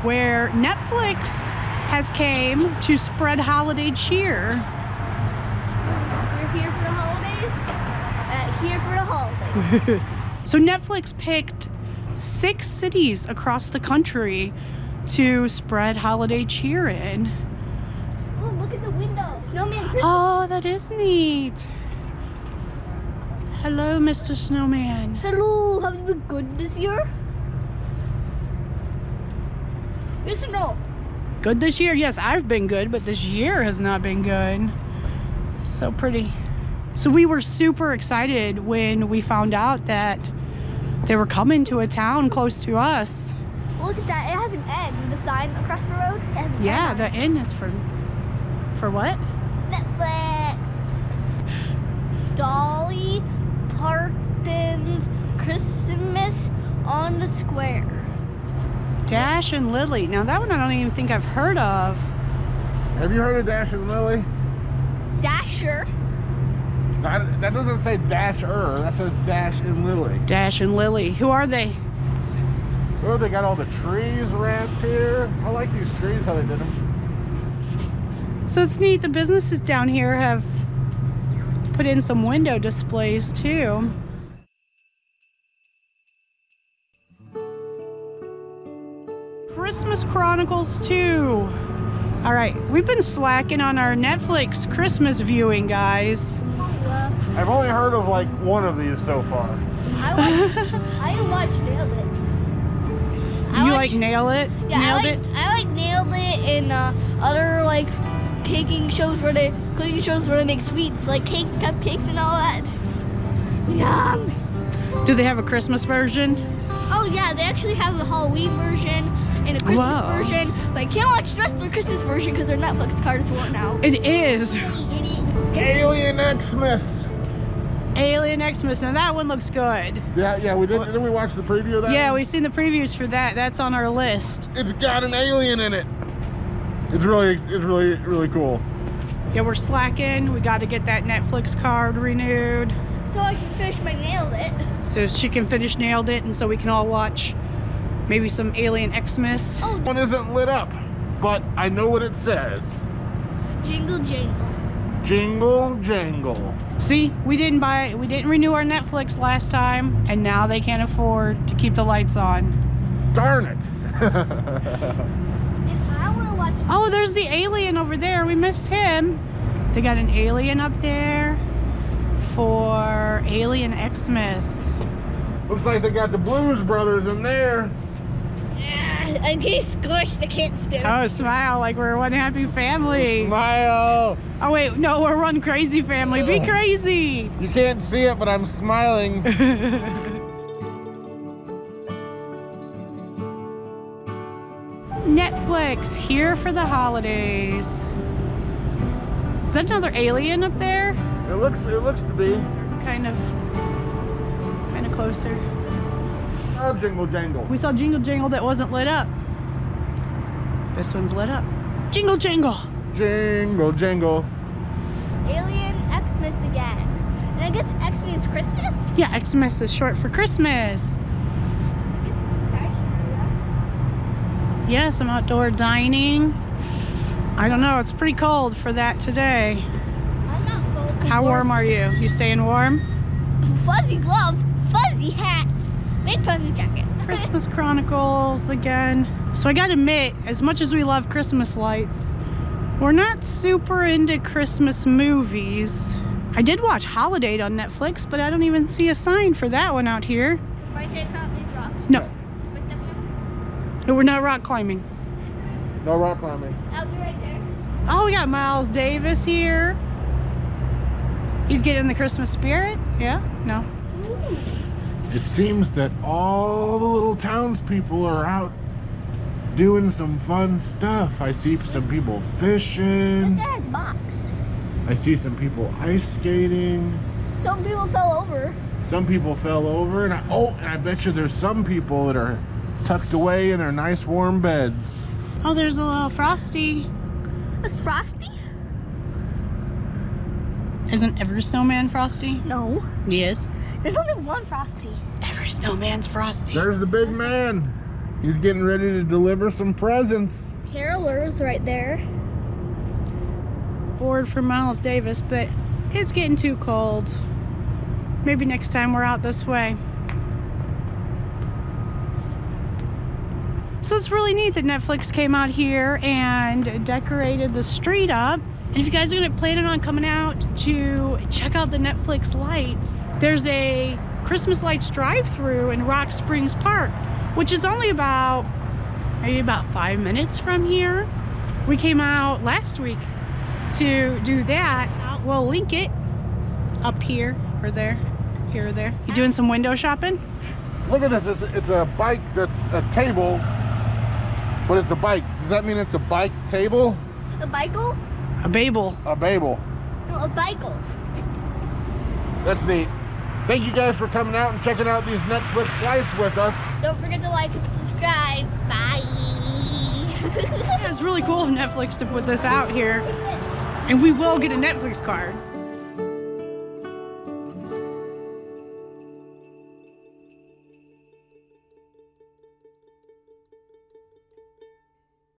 where Netflix has came to spread holiday cheer. We're here for the holidays. Here for the holidays. So Netflix picked 6 cities across the country to spread holiday cheer in. Oh, look at the window. Snowman Christmas. Oh, that is neat. Hello, Mr. Snowman. Hello, have you been good this year? Yes or no? Good this year? Yes, I've been good, but this year has not been good. It's so pretty. So we were super excited when we found out that they were coming to a town close to us. Look at that. It has an N. The sign across the road. It has an Yeah, N the on it. N is for what? Netflix. Dolly Parton's Christmas on the Square. Dash and Lily. Now that one I don't even think I've heard of. Have you heard of Dash and Lily? Dasher. That doesn't say Dasher, that says Dash and Lily. Dash and Lily. Who are they? Oh, they got all the trees wrapped here. I like these trees, how they did them. So it's neat. The businesses down here have put in some window displays too. Christmas Chronicles 2. All right, we've been slacking on our Netflix Christmas viewing, guys. I've only heard of like one of these so far. I watched Nailed It. You like Nail It? Yeah, Nailed I It? like Nailed It and other like cooking shows where they make sweets like cake, cupcakes, and all that. Yum. Do they have a Christmas version? Oh yeah, they actually have a Halloween version and a Christmas Wow. version, but I can't watch the rest of the Christmas version because their Netflix cards won't now. It is. Alien Xmas. Alien Xmas. Now that one looks good. Yeah, we did. Didn't we watch the preview of that? Yeah, we've seen the previews for that. That's on our list. It's got an alien in it. It's really cool. Yeah, we're slacking. We got to get that Netflix card renewed So I can finish my Nailed It. so she can finish Nailed It, and so we can all watch maybe some Alien Xmas. Oh, One isn't lit up, but I know what it says. jingle jangle. Jingle jangle. See, we didn't renew our Netflix last time, and now they can't afford to keep the lights on. Darn it. And I want to watch. Oh, there's the alien over there. We missed him. They got an alien up there for Alien Xmas. Looks like they got the Blues Brothers in there. Yeah, I get squished. I can't stand it. Oh, smile like we're one happy family. Smile. Oh wait, no, we're one crazy family. Be crazy. You can't see it, but I'm smiling. Netflix here for the holidays. Is that another alien up there? It looks to be. Kind of closer. Oh, jingle jangle. We saw Jingle Jangle that wasn't lit up. This one's lit up. Jingle Jangle. Jingle jangle. Alien Xmas again. And I guess X means Christmas? Yeah, Xmas is short for Christmas. Yeah, some outdoor dining. I don't know, it's pretty cold for that today. I'm not cold. How warm are you? You staying warm? Fuzzy gloves, fuzzy hat, big fuzzy jacket. Christmas Chronicles again. So I gotta admit, as much as we love Christmas lights, we're not super into Christmas movies. I did watch Holiday on Netflix, but I don't even see a sign for that one out here. My face out these rocks. No, My step out. no, we're not rock climbing. No rock climbing. I'll be right there. Oh, we got Miles Davis here. He's getting the Christmas spirit. Yeah? No? Ooh. It seems that all the little townspeople are out doing some fun stuff. I see some people This fishing. guy has a box. I see some people ice skating. Some people fell over. Some people fell over, and I bet you there's some people that are tucked away in their nice warm beds. Oh, there's a little Frosty. It's Frosty? Isn't every snowman Frosty? No. Yes. There's only one Frosty. Every snowman's Frosty. There's the big man. He's getting ready to deliver some presents. Carolers right there. Board for Miles Davis, but it's getting too cold. Maybe next time we're out this way. So it's really neat that Netflix came out here and decorated the street up. And if you guys are planning on coming out to check out the Netflix lights, there's a Christmas lights drive-through in Rock Springs Park, which is only maybe about 5 minutes from here. We came out last week to do that. We'll link it up here or there, here or there. You doing some window shopping? Look at this. It's a bike that's a table, but it's a bike. Does that mean it's a bike table? A Bible? A Babel. A Babel. No, a Bible. That's neat. Thank you guys for coming out and checking out these Netflix lights with us. Don't forget to like and subscribe. Bye. Yeah, it's really cool of Netflix to put this out here. And we will get a Netflix card.